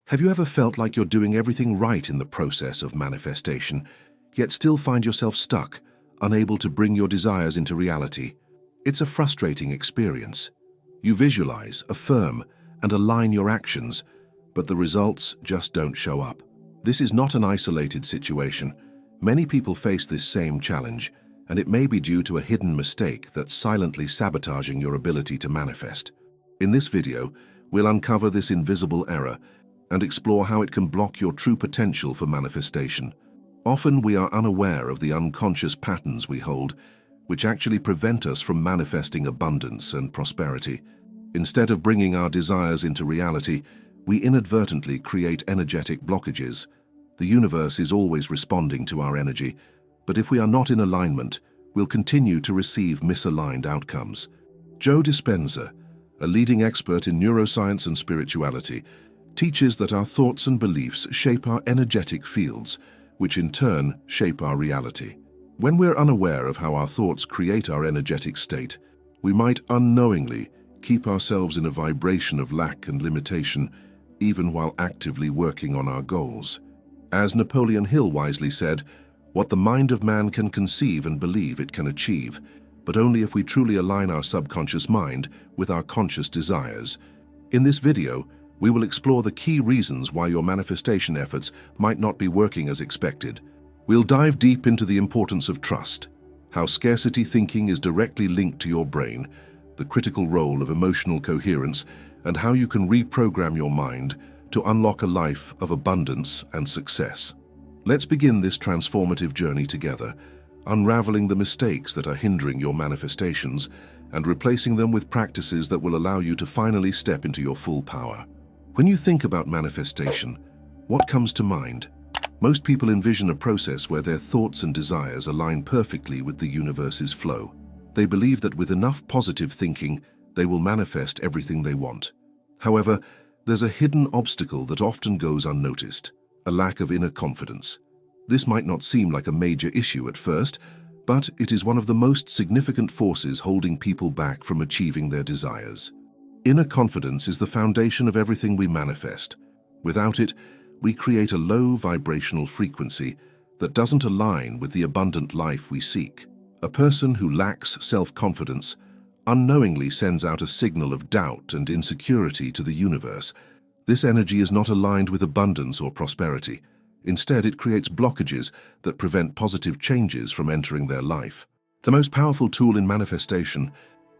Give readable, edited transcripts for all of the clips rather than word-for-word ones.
Have you ever felt like you're doing everything right in the process of manifestation, yet still find yourself stuck, unable to bring your desires into reality? It's a frustrating experience. You visualize, affirm, and align your actions, but the results just don't show up. This is not an isolated situation. Many people face this same challenge, and it may be due to a hidden mistake that's silently sabotaging your ability to manifest. In this video, we'll uncover this invisible error and explore how it can block your true potential for manifestation. Often we are unaware of the unconscious patterns we hold, which actually prevent us from manifesting abundance and prosperity. Instead of bringing our desires into reality, we inadvertently create energetic blockages. The universe is always responding to our energy, but if we are not in alignment, we'll continue to receive misaligned outcomes. Joe Dispenza, a leading expert in neuroscience and spirituality, teaches that our thoughts and beliefs shape our energetic fields, which in turn shape our reality. When we're unaware of how our thoughts create our energetic state, we might unknowingly keep ourselves in a vibration of lack and limitation, even while actively working on our goals. As Napoleon Hill wisely said, "What the mind of man can conceive and believe it can achieve, but only if we truly align our subconscious mind with our conscious desires." In this video, we will explore the key reasons why your manifestation efforts might not be working as expected. We'll dive deep into the importance of trust, how scarcity thinking is directly linked to your brain, the critical role of emotional coherence, and how you can reprogram your mind to unlock a life of abundance and success. Let's begin this transformative journey together, unraveling the mistakes that are hindering your manifestations and replacing them with practices that will allow you to finally step into your full power. When you think about manifestation, what comes to mind? Most people envision a process where their thoughts and desires align perfectly with the universe's flow. They believe that with enough positive thinking, they will manifest everything they want. However, there's a hidden obstacle that often goes unnoticed: a lack of inner confidence. This might not seem like a major issue at first, but it is one of the most significant forces holding people back from achieving their desires. Inner confidence is the foundation of everything we manifest. Without it, we create a low vibrational frequency that doesn't align with the abundant life we seek. A person who lacks self-confidence unknowingly sends out a signal of doubt and insecurity to the universe. This energy is not aligned with abundance or prosperity. Instead, it creates blockages that prevent positive changes from entering their life. The most powerful tool in manifestation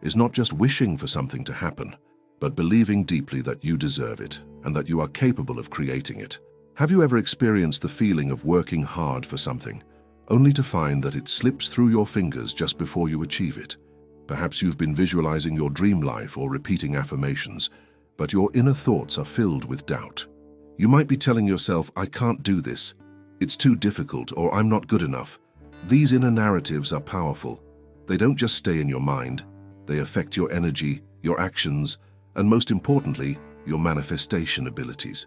is not just wishing for something to happen, but believing deeply that you deserve it and that you are capable of creating it. Have you ever experienced the feeling of working hard for something, only to find that it slips through your fingers just before you achieve it? Perhaps you've been visualizing your dream life or repeating affirmations, but your inner thoughts are filled with doubt. You might be telling yourself, "I can't do this, it's too difficult," or "I'm not good enough." These inner narratives are powerful. They don't just stay in your mind, they affect your energy, your actions, and most importantly, your manifestation abilities.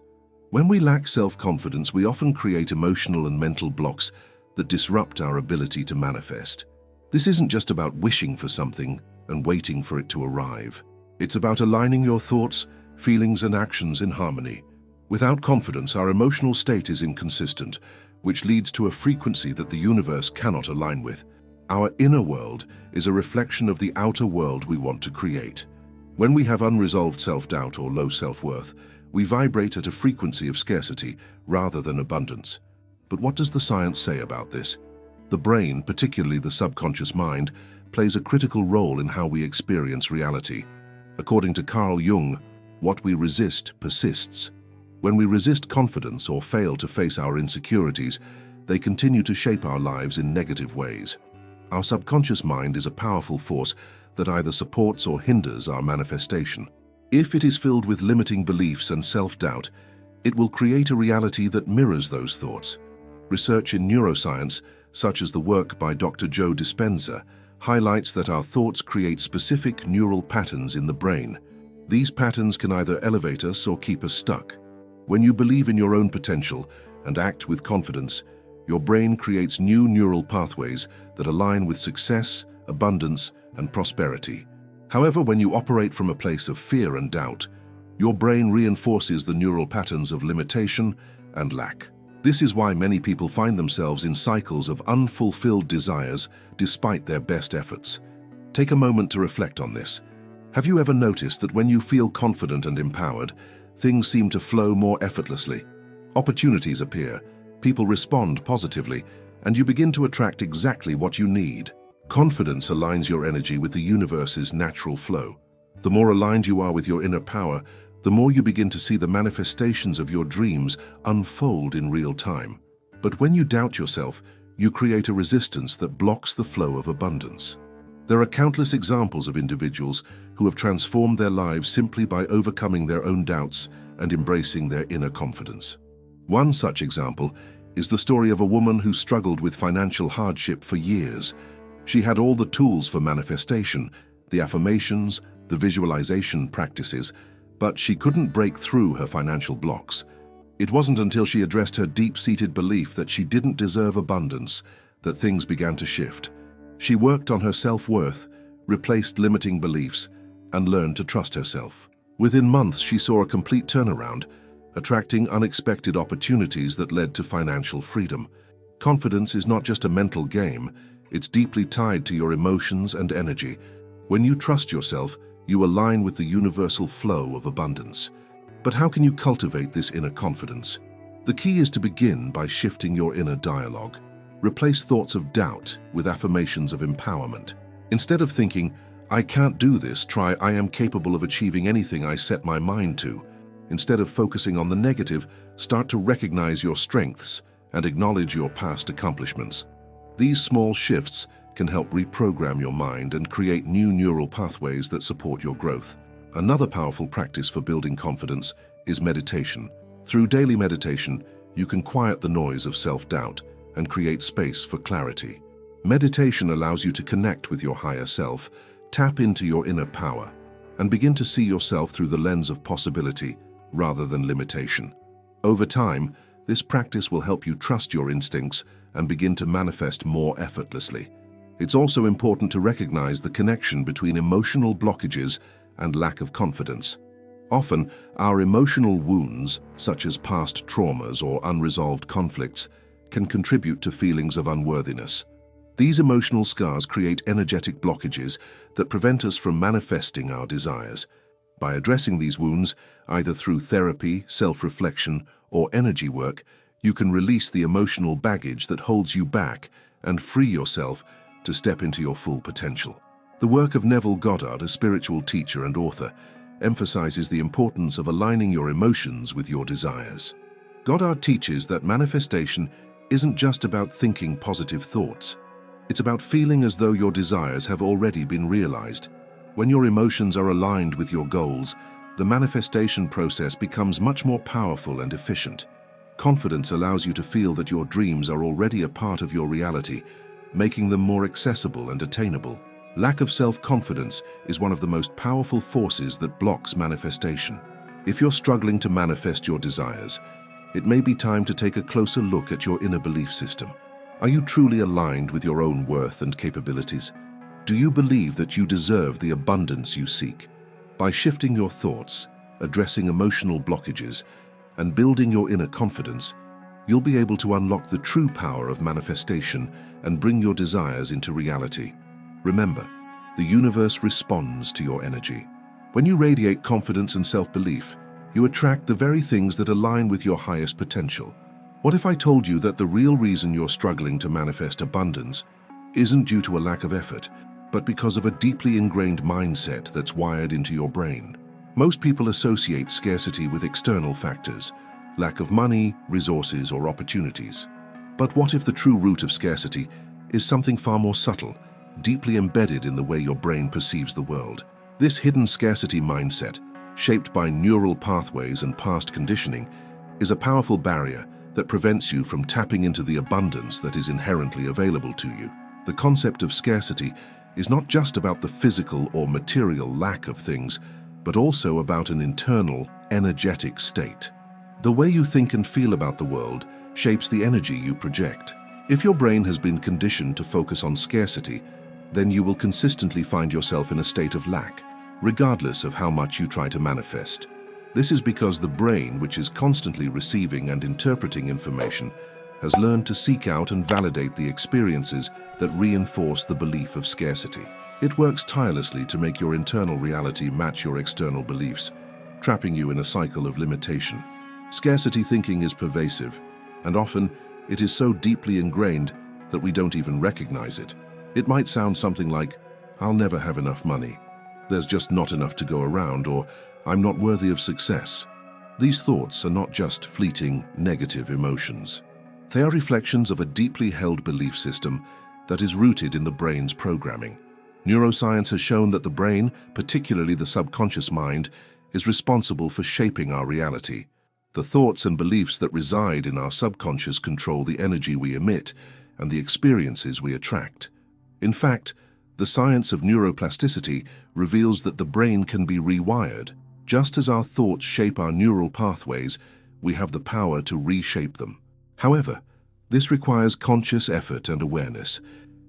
When we lack self-confidence, we often create emotional and mental blocks that disrupt our ability to manifest. This isn't just about wishing for something and waiting for it to arrive. It's about aligning your thoughts, feelings, and actions in harmony. Without confidence, our emotional state is inconsistent, which leads to a frequency that the universe cannot align with. Our inner world is a reflection of the outer world we want to create. When we have unresolved self-doubt or low self-worth, we vibrate at a frequency of scarcity rather than abundance. But what does the science say about this? The brain, particularly the subconscious mind, plays a critical role in how we experience reality. According to Carl Jung, what we resist persists. When we resist confidence or fail to face our insecurities, they continue to shape our lives in negative ways. Our subconscious mind is a powerful force that either supports or hinders our manifestation. If it is filled with limiting beliefs and self-doubt, it will create a reality that mirrors those thoughts. Research in neuroscience, such as the work by Dr. Joe Dispenza, highlights that our thoughts create specific neural patterns in the brain. These patterns can either elevate us or keep us stuck. When you believe in your own potential and act with confidence, your brain creates new neural pathways that align with success, abundance, and prosperity. However, when you operate from a place of fear and doubt, Your brain reinforces the neural patterns of limitation and lack. This is why many people find themselves in cycles of unfulfilled desires despite their best efforts. Take a moment to reflect on this. Have you ever noticed that when you feel confident and empowered, things seem to flow more effortlessly? Opportunities appear, people respond positively, and you begin to attract exactly what you need. Confidence aligns your energy with the universe's natural flow. The more aligned you are with your inner power, the more you begin to see the manifestations of your dreams unfold in real time. But when you doubt yourself, you create a resistance that blocks the flow of abundance. There are countless examples of individuals who have transformed their lives simply by overcoming their own doubts and embracing their inner confidence. One such example is the story of a woman who struggled with financial hardship for years. She had all the tools for manifestation, the affirmations, the visualization practices, but she couldn't break through her financial blocks. It wasn't until she addressed her deep-seated belief that she didn't deserve abundance that things began to shift. She worked on her self-worth, replaced limiting beliefs, and learned to trust herself. Within months, she saw a complete turnaround, attracting unexpected opportunities that led to financial freedom. Confidence is not just a mental game, it's deeply tied to your emotions and energy. When you trust yourself, you align with the universal flow of abundance. But how can you cultivate this inner confidence? The key is to begin by shifting your inner dialogue. Replace thoughts of doubt with affirmations of empowerment. Instead of thinking, "I can't do this," try, "I am capable of achieving anything I set my mind to." Instead of focusing on the negative, start to recognize your strengths and acknowledge your past accomplishments. These small shifts can help reprogram your mind and create new neural pathways that support your growth. Another powerful practice for building confidence is meditation. Through daily meditation, you can quiet the noise of self-doubt and create space for clarity. Meditation allows you to connect with your higher self, tap into your inner power, and begin to see yourself through the lens of possibility rather than limitation. Over time, this practice will help you trust your instincts and begin to manifest more effortlessly. It's also important to recognize the connection between emotional blockages and lack of confidence. Often, our emotional wounds, such as past traumas or unresolved conflicts, can contribute to feelings of unworthiness. These emotional scars create energetic blockages that prevent us from manifesting our desires. By addressing these wounds, either through therapy, self-reflection, or energy work, you can release the emotional baggage that holds you back and free yourself to step into your full potential. The work of Neville Goddard, a spiritual teacher and author, emphasizes the importance of aligning your emotions with your desires. Goddard teaches that manifestation isn't just about thinking positive thoughts. It's about feeling as though your desires have already been realized. When your emotions are aligned with your goals, the manifestation process becomes much more powerful and efficient. Confidence allows you to feel that your dreams are already a part of your reality, making them more accessible and attainable. Lack of self-confidence is one of the most powerful forces that blocks manifestation. If you're struggling to manifest your desires, it may be time to take a closer look at your inner belief system. Are you truly aligned with your own worth and capabilities? Do you believe that you deserve the abundance you seek? By shifting your thoughts, addressing emotional blockages, and building your inner confidence, you'll be able to unlock the true power of manifestation and bring your desires into reality. Remember, the universe responds to your energy. When you radiate confidence and self-belief, you attract the very things that align with your highest potential. What if I told you that the real reason you're struggling to manifest abundance isn't due to a lack of effort, but because of a deeply ingrained mindset that's wired into your brain? Most people associate scarcity with external factors, lack of money, resources, or opportunities. But what if the true root of scarcity is something far more subtle, deeply embedded in the way your brain perceives the world? This hidden scarcity mindset, shaped by neural pathways and past conditioning, is a powerful barrier that prevents you from tapping into the abundance that is inherently available to you. The concept of scarcity is not just about the physical or material lack of things, but also about an internal, energetic state. The way you think and feel about the world shapes the energy you project. If your brain has been conditioned to focus on scarcity, then you will consistently find yourself in a state of lack, regardless of how much you try to manifest. This is because the brain, which is constantly receiving and interpreting information, has learned to seek out and validate the experiences that reinforce the belief of scarcity. It works tirelessly to make your internal reality match your external beliefs, trapping you in a cycle of limitation. Scarcity thinking is pervasive, and often it is so deeply ingrained that we don't even recognize it. It might sound something like, "I'll never have enough money," "There's just not enough to go around," or "I'm not worthy of success." These thoughts are not just fleeting, negative emotions. They are reflections of a deeply held belief system that is rooted in the brain's programming. Neuroscience has shown that the brain, particularly the subconscious mind, is responsible for shaping our reality. The thoughts and beliefs that reside in our subconscious control the energy we emit and the experiences we attract. In fact, the science of neuroplasticity reveals that the brain can be rewired. Just as our thoughts shape our neural pathways, we have the power to reshape them. However, this requires conscious effort and awareness.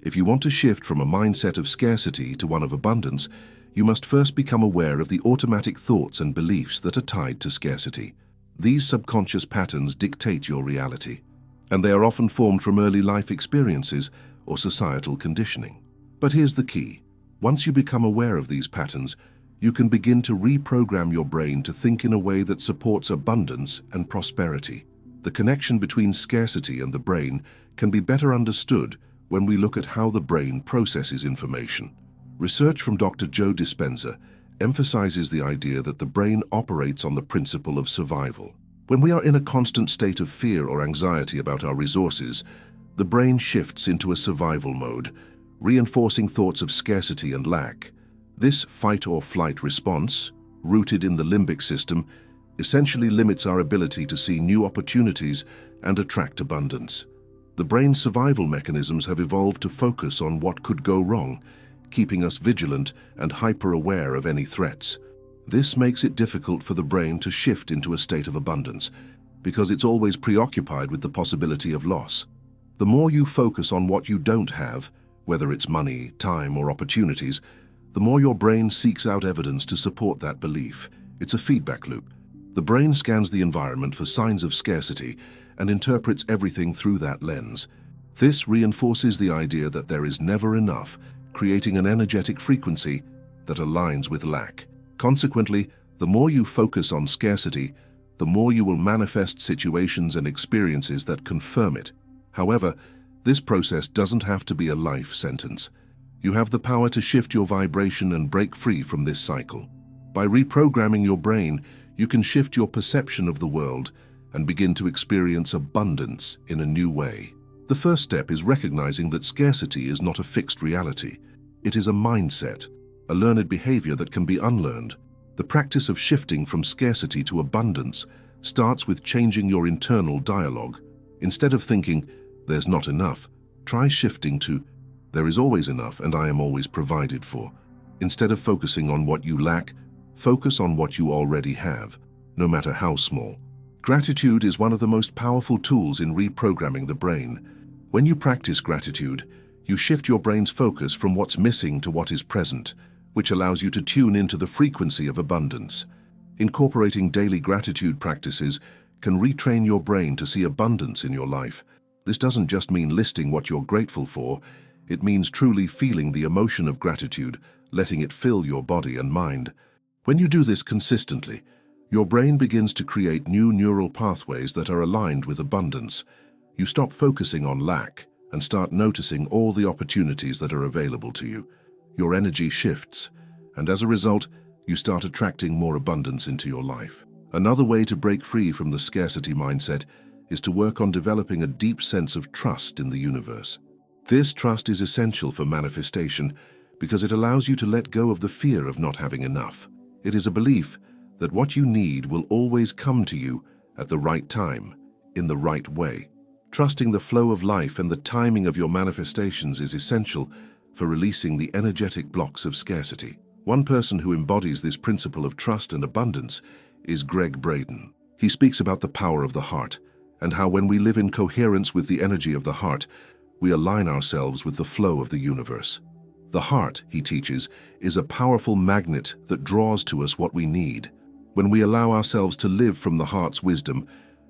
If you want to shift from a mindset of scarcity to one of abundance, you must first become aware of the automatic thoughts and beliefs that are tied to scarcity. These subconscious patterns dictate your reality, and they are often formed from early life experiences or societal conditioning. But here's the key. Once you become aware of these patterns, you can begin to reprogram your brain to think in a way that supports abundance and prosperity. The connection between scarcity and the brain can be better understood when we look at how the brain processes information. Research from Dr. Joe Dispenza emphasizes the idea that the brain operates on the principle of survival. When we are in a constant state of fear or anxiety about our resources, the brain shifts into a survival mode, reinforcing thoughts of scarcity and lack. This fight-or-flight response, rooted in the limbic system, essentially limits our ability to see new opportunities and attract abundance. The brain's survival mechanisms have evolved to focus on what could go wrong, keeping us vigilant and hyper-aware of any threats. This makes it difficult for the brain to shift into a state of abundance, because it's always preoccupied with the possibility of loss. The more you focus on what you don't have, whether it's money, time, or opportunities, the more your brain seeks out evidence to support that belief. It's a feedback loop. The brain scans the environment for signs of scarcity and interprets everything through that lens. This reinforces the idea that there is never enough, creating an energetic frequency that aligns with lack. Consequently, the more you focus on scarcity, the more you will manifest situations and experiences that confirm it. However, this process doesn't have to be a life sentence. You have the power to shift your vibration and break free from this cycle. By reprogramming your brain, you can shift your perception of the world and begin to experience abundance in a new way. The first step is recognizing that scarcity is not a fixed reality. It is a mindset, a learned behavior that can be unlearned. The practice of shifting from scarcity to abundance starts with changing your internal dialogue. Instead of thinking, "There's not enough," try shifting to, "There is always enough and I am always provided for." Instead of focusing on what you lack, focus on what you already have, no matter how small. Gratitude is one of the most powerful tools in reprogramming the brain. When you practice gratitude, you shift your brain's focus from what's missing to what is present, which allows you to tune into the frequency of abundance. Incorporating daily gratitude practices can retrain your brain to see abundance in your life. This doesn't just mean listing what you're grateful for, it means truly feeling the emotion of gratitude, letting it fill your body and mind. When you do this consistently, your brain begins to create new neural pathways that are aligned with abundance. You stop focusing on lack and start noticing all the opportunities that are available to you. Your energy shifts, and as a result, you start attracting more abundance into your life. Another way to break free from the scarcity mindset is to work on developing a deep sense of trust in the universe. This trust is essential for manifestation because it allows you to let go of the fear of not having enough. It is a belief that what you need will always come to you at the right time, in the right way. Trusting the flow of life and the timing of your manifestations is essential for releasing the energetic blocks of scarcity. One person who embodies this principle of trust and abundance is Greg Braden. He speaks about the power of the heart and how when we live in coherence with the energy of the heart, we align ourselves with the flow of the universe. The heart, he teaches, is a powerful magnet that draws to us what we need. When we allow ourselves to live from the heart's wisdom,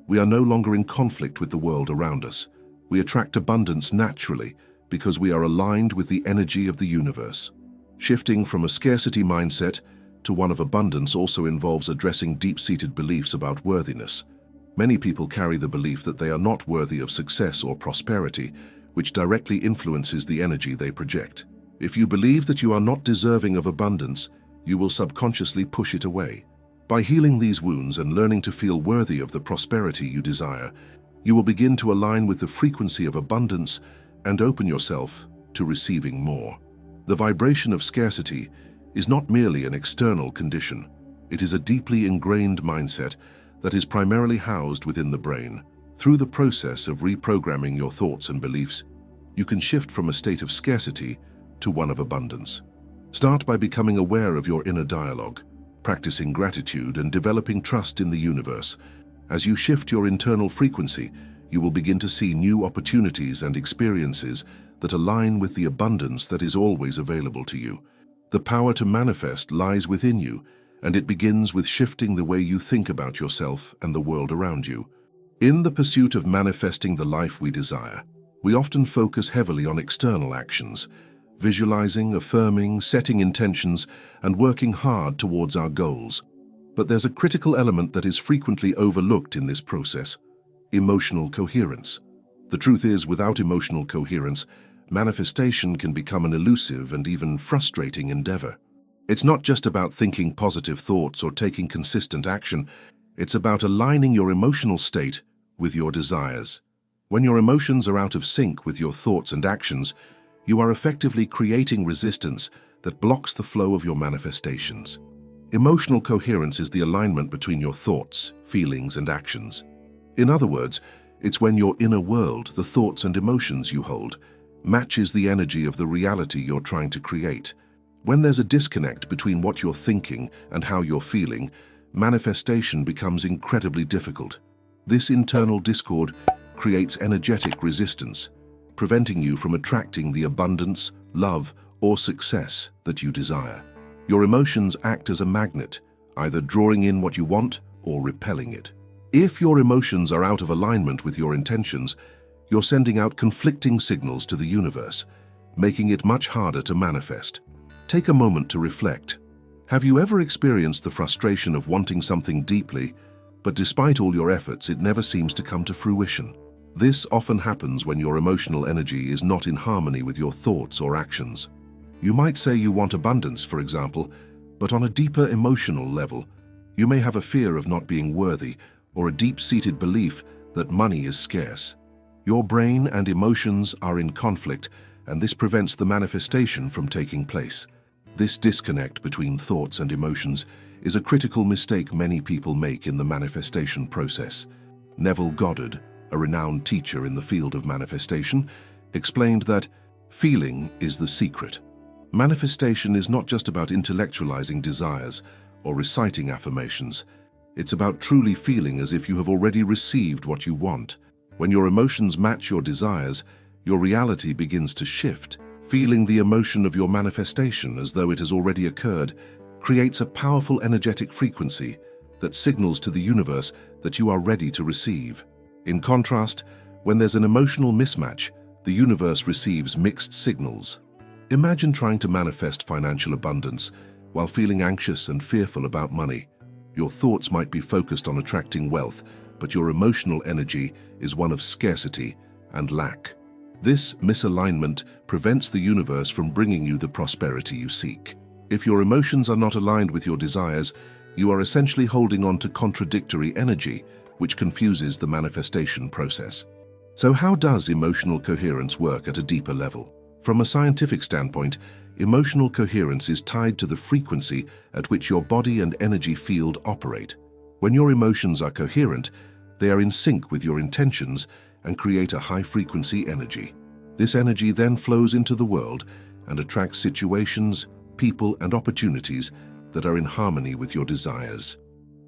we are no longer in conflict with the world around us. We attract abundance naturally because we are aligned with the energy of the universe. Shifting from a scarcity mindset to one of abundance also involves addressing deep-seated beliefs about worthiness. Many people carry the belief that they are not worthy of success or prosperity, which directly influences the energy they project. If you believe that you are not deserving of abundance, you will subconsciously push it away. By healing these wounds and learning to feel worthy of the prosperity you desire, you will begin to align with the frequency of abundance and open yourself to receiving more. The vibration of scarcity is not merely an external condition. It is a deeply ingrained mindset that is primarily housed within the brain. Through the process of reprogramming your thoughts and beliefs, you can shift from a state of scarcity to one of abundance. Start by becoming aware of your inner dialogue, practicing gratitude and developing trust in the universe. As you shift your internal frequency, you will begin to see new opportunities and experiences that align with the abundance that is always available to you. The power to manifest lies within you, and it begins with shifting the way you think about yourself and the world around you. In the pursuit of manifesting the life we desire, we often focus heavily on external actions, visualizing, affirming, setting intentions, and working hard towards our goals. But there's a critical element that is frequently overlooked in this process: emotional coherence. The truth is, without emotional coherence, manifestation can become an elusive and even frustrating endeavor. It's not just about thinking positive thoughts or taking consistent action. It's about aligning your emotional state with your desires. When your emotions are out of sync with your thoughts and actions, you are effectively creating resistance that blocks the flow of your manifestations. Emotional coherence is the alignment between your thoughts, feelings, and actions. In other words, it's when your inner world, the thoughts and emotions you hold, matches the energy of the reality you're trying to create. When there's a disconnect between what you're thinking and how you're feeling, manifestation becomes incredibly difficult. This internal discord creates energetic resistance, preventing you from attracting the abundance, love, or success that you desire. Your emotions act as a magnet, either drawing in what you want or repelling it. If your emotions are out of alignment with your intentions, you're sending out conflicting signals to the universe, making it much harder to manifest. Take a moment to reflect. Have you ever experienced the frustration of wanting something deeply, but despite all your efforts, it never seems to come to fruition? This often happens when your emotional energy is not in harmony with your thoughts or actions. You might say you want abundance, for example, but on a deeper emotional level, you may have a fear of not being worthy or a deep-seated belief that money is scarce. Your brain and emotions are in conflict, and this prevents the manifestation from taking place. This disconnect between thoughts and emotions is a critical mistake many people make in the manifestation process. Neville Goddard, a renowned teacher in the field of manifestation, explained that feeling is the secret. Manifestation is not just about intellectualizing desires or reciting affirmations. It's about truly feeling as if you have already received what you want. When your emotions match your desires, your reality begins to shift. Feeling the emotion of your manifestation as though it has already occurred creates a powerful energetic frequency that signals to the universe that you are ready to receive. In contrast, when there's an emotional mismatch, the universe receives mixed signals. Imagine trying to manifest financial abundance while feeling anxious and fearful about money. Your thoughts might be focused on attracting wealth, but your emotional energy is one of scarcity and lack. This misalignment prevents the universe from bringing you the prosperity you seek. If your emotions are not aligned with your desires, you are essentially holding on to contradictory energy, which confuses the manifestation process. So how does emotional coherence work at a deeper level? From a scientific standpoint, emotional coherence is tied to the frequency at which your body and energy field operate. When your emotions are coherent, they are in sync with your intentions and create a high-frequency energy. This energy then flows into the world and attracts situations, people, and opportunities that are in harmony with your desires.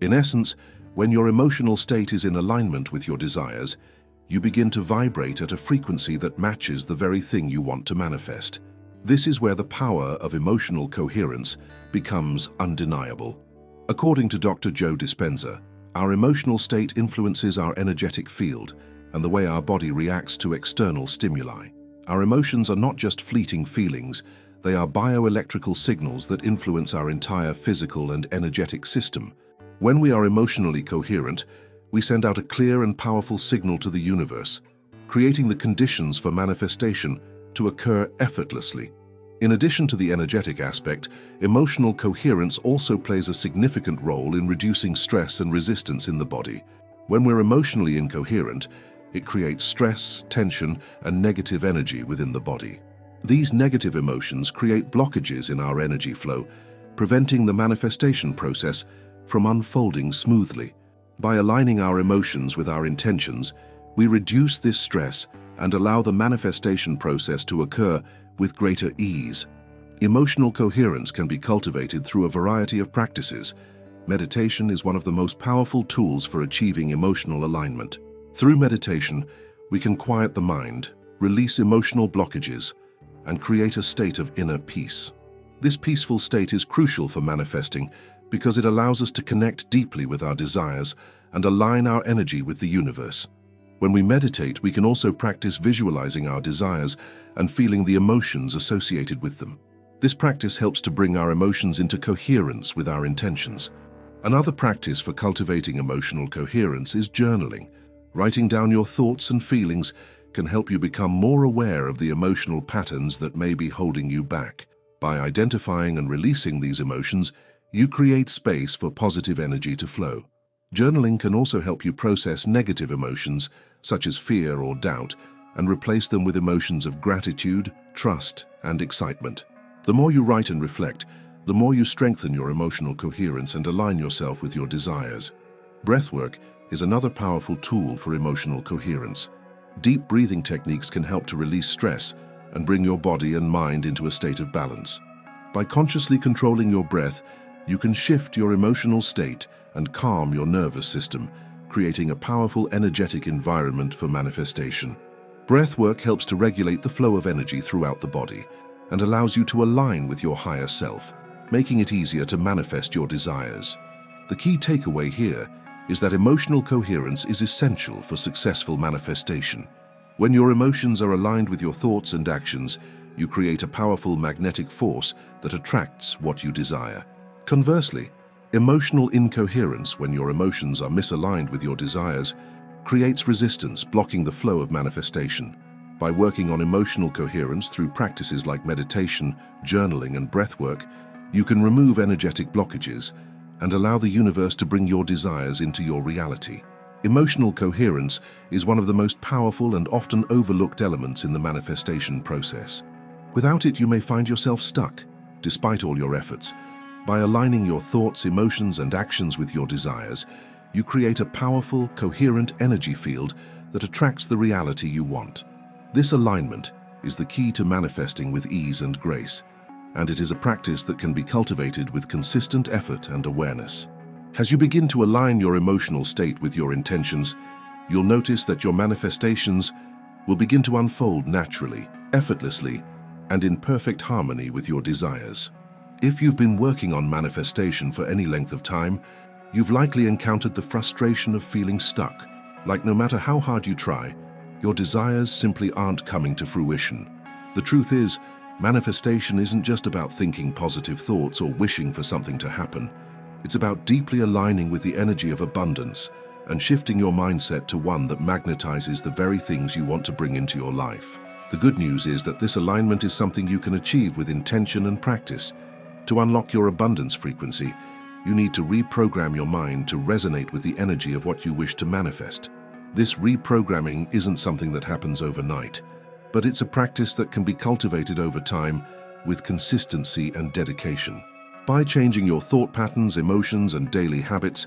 In essence, when your emotional state is in alignment with your desires, you begin to vibrate at a frequency that matches the very thing you want to manifest. This is where the power of emotional coherence becomes undeniable. According to Dr. Joe Dispenza, our emotional state influences our energetic field and the way our body reacts to external stimuli. Our emotions are not just fleeting feelings, they are bioelectrical signals that influence our entire physical and energetic system. When we are emotionally coherent, we send out a clear and powerful signal to the universe, creating the conditions for manifestation to occur effortlessly. In addition to the energetic aspect, emotional coherence also plays a significant role in reducing stress and resistance in the body. When we're emotionally incoherent, it creates stress, tension, and negative energy within the body. These negative emotions create blockages in our energy flow, preventing the manifestation process from unfolding smoothly. By aligning our emotions with our intentions, we reduce this stress and allow the manifestation process to occur with greater ease. Emotional coherence can be cultivated through a variety of practices. Meditation is one of the most powerful tools for achieving emotional alignment. Through meditation, we can quiet the mind, release emotional blockages, and create a state of inner peace. This peaceful state is crucial for manifesting because it allows us to connect deeply with our desires and align our energy with the universe. When we meditate, we can also practice visualizing our desires and feeling the emotions associated with them. This practice helps to bring our emotions into coherence with our intentions. Another practice for cultivating emotional coherence is journaling. Writing down your thoughts and feelings can help you become more aware of the emotional patterns that may be holding you back. By identifying and releasing these emotions, you create space for positive energy to flow. Journaling can also help you process negative emotions, such as fear or doubt, and replace them with emotions of gratitude, trust, and excitement. The more you write and reflect, the more you strengthen your emotional coherence and align yourself with your desires. Breathwork is another powerful tool for emotional coherence. Deep breathing techniques can help to release stress and bring your body and mind into a state of balance. By consciously controlling your breath, you can shift your emotional state and calm your nervous system, creating a powerful energetic environment for manifestation. Breathwork helps to regulate the flow of energy throughout the body and allows you to align with your higher self, making it easier to manifest your desires. The key takeaway here is that emotional coherence is essential for successful manifestation. When your emotions are aligned with your thoughts and actions, you create a powerful magnetic force that attracts what you desire. Conversely, emotional incoherence, when your emotions are misaligned with your desires, creates resistance, blocking the flow of manifestation. By working on emotional coherence through practices like meditation, journaling, and breathwork, you can remove energetic blockages and allow the universe to bring your desires into your reality. Emotional coherence is one of the most powerful and often overlooked elements in the manifestation process. Without it, you may find yourself stuck, despite all your efforts. By aligning your thoughts, emotions, and actions with your desires, you create a powerful, coherent energy field that attracts the reality you want. This alignment is the key to manifesting with ease and grace, and it is a practice that can be cultivated with consistent effort and awareness. As you begin to align your emotional state with your intentions, you'll notice that your manifestations will begin to unfold naturally, effortlessly, and in perfect harmony with your desires. If you've been working on manifestation for any length of time, you've likely encountered the frustration of feeling stuck, like no matter how hard you try, your desires simply aren't coming to fruition. The truth is, manifestation isn't just about thinking positive thoughts or wishing for something to happen. It's about deeply aligning with the energy of abundance and shifting your mindset to one that magnetizes the very things you want to bring into your life. The good news is that this alignment is something you can achieve with intention and practice. To unlock your abundance frequency, you need to reprogram your mind to resonate with the energy of what you wish to manifest. This reprogramming isn't something that happens overnight, but it's a practice that can be cultivated over time with consistency and dedication. By changing your thought patterns, emotions, and daily habits,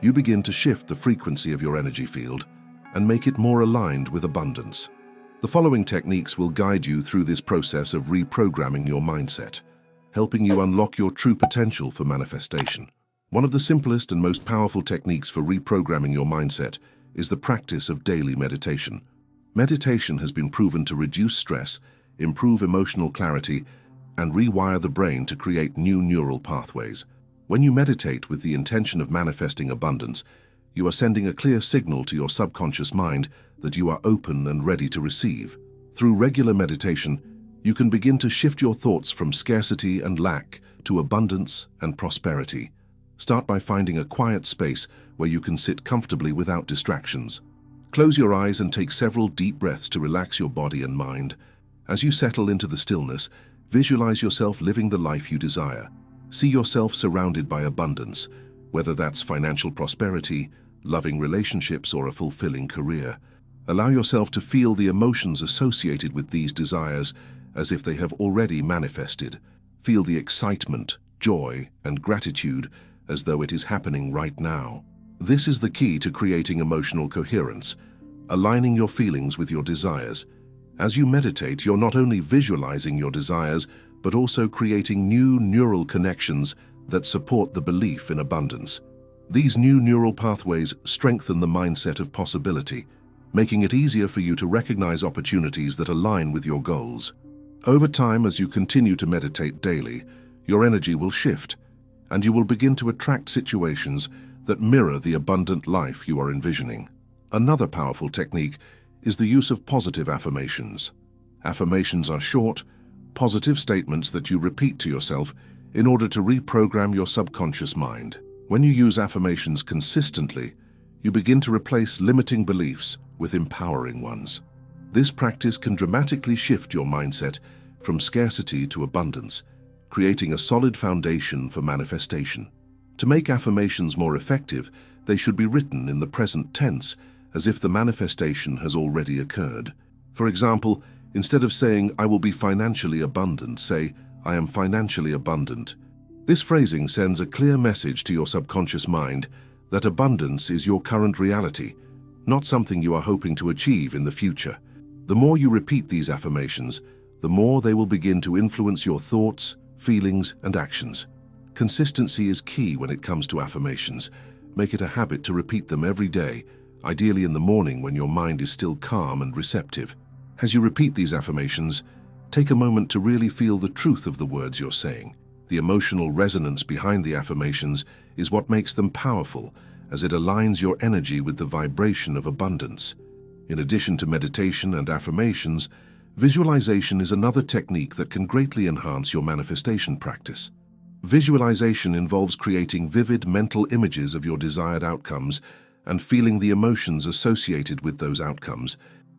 you begin to shift the frequency of your energy field and make it more aligned with abundance. The following techniques will guide you through this process of reprogramming your mindset, helping you unlock your true potential for manifestation. One of the simplest and most powerful techniques for reprogramming your mindset is the practice of daily meditation. Meditation has been proven to reduce stress, improve emotional clarity, and rewire the brain to create new neural pathways. When you meditate with the intention of manifesting abundance, you are sending a clear signal to your subconscious mind that you are open and ready to receive. Through regular meditation, you can begin to shift your thoughts from scarcity and lack to abundance and prosperity. Start by finding a quiet space where you can sit comfortably without distractions. Close your eyes and take several deep breaths to relax your body and mind. As you settle into the stillness, visualize yourself living the life you desire. See yourself surrounded by abundance, whether that's financial prosperity, loving relationships, or a fulfilling career. Allow yourself to feel the emotions associated with these desires as if they have already manifested. Feel the excitement, joy, and gratitude as though it is happening right now. This is the key to creating emotional coherence, aligning your feelings with your desires. As you meditate, you're not only visualizing your desires, but also creating new neural connections that support the belief in abundance. These new neural pathways strengthen the mindset of possibility, making it easier for you to recognize opportunities that align with your goals. Over time, as you continue to meditate daily, your energy will shift, and you will begin to attract situations that mirror the abundant life you are envisioning. Another powerful technique is the use of positive affirmations. Affirmations are short, positive statements that you repeat to yourself in order to reprogram your subconscious mind. When you use affirmations consistently, you begin to replace limiting beliefs with empowering ones. This practice can dramatically shift your mindset from scarcity to abundance, creating a solid foundation for manifestation. To make affirmations more effective, they should be written in the present tense, as if the manifestation has already occurred. For example, instead of saying, "I will be financially abundant," say, "I am financially abundant." This phrasing sends a clear message to your subconscious mind that abundance is your current reality, not something you are hoping to achieve in the future. The more you repeat these affirmations, the more they will begin to influence your thoughts, feelings, and actions. Consistency is key when it comes to affirmations. Make it a habit to repeat them every day, ideally in the morning when your mind is still calm and receptive. As you repeat these affirmations, take a moment to really feel the truth of the words you're saying. The emotional resonance behind the affirmations is what makes them powerful, as it aligns your energy with the vibration of abundance. In addition to meditation and affirmations, visualization is another technique that can greatly enhance your manifestation practice. Visualization involves creating vivid mental images of your desired outcomes and feeling the emotions associated with those outcomes.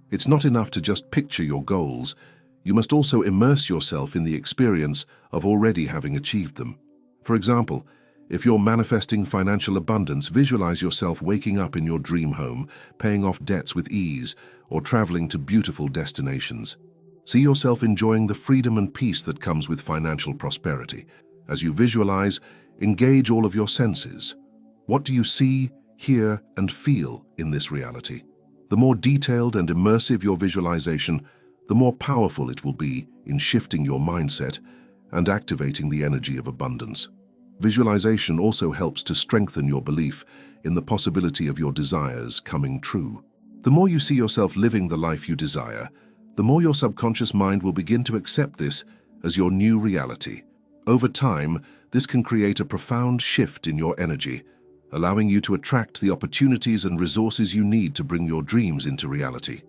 It's not enough to just picture your goals. You must also immerse yourself in the experience of already having achieved them. For example, if you're manifesting financial abundance, visualize yourself waking up in your dream home, paying off debts with ease, or traveling to beautiful destinations. See yourself enjoying the freedom and peace that comes with financial prosperity. As you visualize, engage all of your senses. What do you see, hear, and feel in this reality? The more detailed and immersive your visualization, the more powerful it will be in shifting your mindset and activating the energy of abundance. Visualization also helps to strengthen your belief in the possibility of your desires coming true. The more you see yourself living the life you desire, the more your subconscious mind will begin to accept this as your new reality. Over time, this can create a profound shift in your energy, allowing you to attract the opportunities and resources you need to bring your dreams into reality.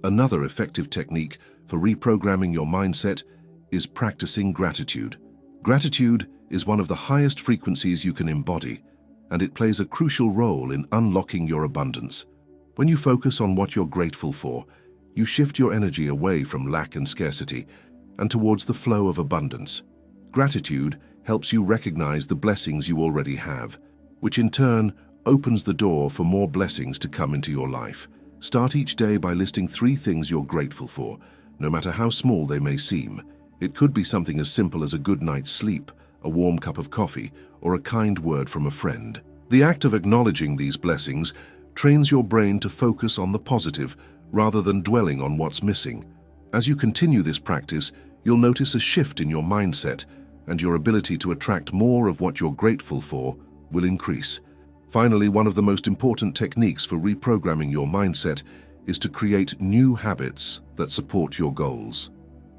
Another effective technique for reprogramming your mindset is practicing gratitude. Gratitude is one of the highest frequencies you can embody, and it plays a crucial role in unlocking your abundance. When you focus on what you're grateful for, you shift your energy away from lack and scarcity and towards the flow of abundance. Gratitude helps you recognize the blessings you already have, which in turn opens the door for more blessings to come into your life. Start each day by listing 3 things you're grateful for, no matter how small they may seem. It could be something as simple as a good night's sleep, a warm cup of coffee, or a kind word from a friend. The act of acknowledging these blessings trains your brain to focus on the positive rather than dwelling on what's missing. As you continue this practice, you'll notice a shift in your mindset, and your ability to attract more of what you're grateful for will increase. Finally, one of the most important techniques for reprogramming your mindset is to create new habits that support your goals.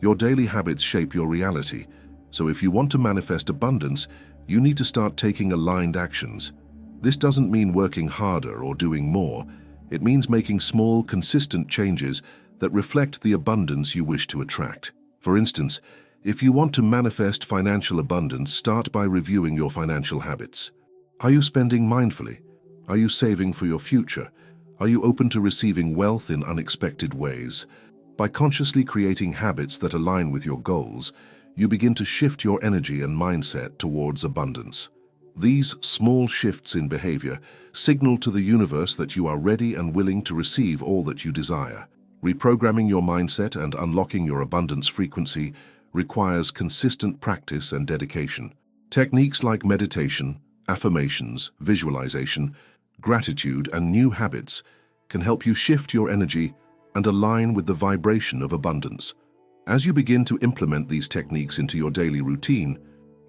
Your daily habits shape your reality, so if you want to manifest abundance, You need to start taking aligned actions. This doesn't mean working harder or doing more. It means making small, consistent changes that reflect the abundance you wish to attract. For instance, if you want to manifest financial abundance, start by reviewing your financial habits. Are you spending mindfully? Are you saving for your future? Are you open to receiving wealth in unexpected ways? By consciously creating habits that align with your goals, you begin to shift your energy and mindset towards abundance. These small shifts in behavior signal to the universe that you are ready and willing to receive all that you desire. Reprogramming your mindset and unlocking your abundance frequency requires consistent practice and dedication. Techniques like meditation, affirmations, visualization, gratitude, and new habits can help you shift your energy and align with the vibration of abundance. As you begin to implement these techniques into your daily routine,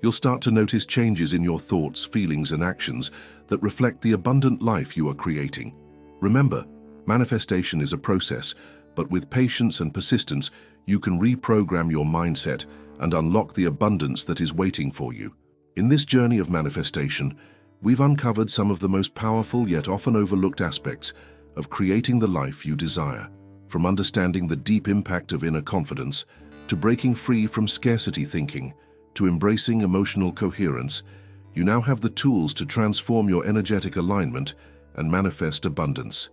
you'll start to notice changes in your thoughts, feelings, and actions that reflect the abundant life you are creating. Remember, manifestation is a process, but with patience and persistence, you can reprogram your mindset and unlock the abundance that is waiting for you. In this journey of manifestation, we've uncovered some of the most powerful yet often overlooked aspects of creating the life you desire. From understanding the deep impact of inner confidence, to breaking free from scarcity thinking, to embracing emotional coherence, you now have the tools to transform your energetic alignment and manifest abundance.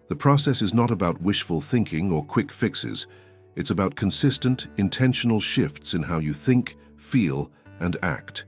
The process is not about wishful thinking or quick fixes. It's about consistent, intentional shifts in how you think, feel, and act.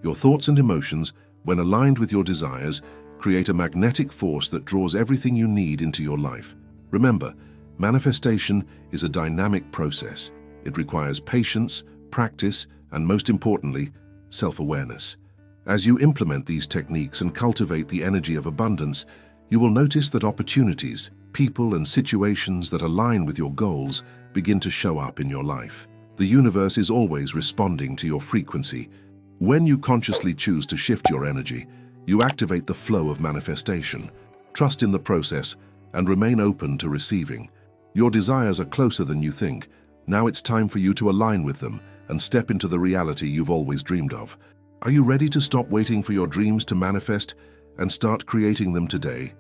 Your thoughts and emotions, when aligned with your desires, create a magnetic force that draws everything you need into your life. Remember, manifestation is a dynamic process. It requires patience, practice, and most importantly, self-awareness. As you implement these techniques and cultivate the energy of abundance, you will notice that opportunities, people, and situations that align with your goals begin to show up in your life. The universe is always responding to your frequency. When you consciously choose to shift your energy, you activate the flow of manifestation. Trust in the process and remain open to receiving. Your desires are closer than you think. Now it's time for you to align with them and step into the reality you've always dreamed of. Are you ready to stop waiting for your dreams to manifest and start creating them today?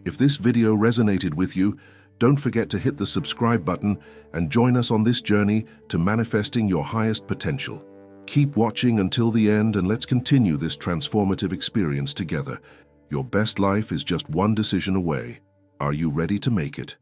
If this video resonated with you, don't forget to hit the subscribe button and join us on this journey to manifesting your highest potential. Keep watching until the end and let's continue this transformative experience together. Your best life is just one decision away. Are you ready to make it?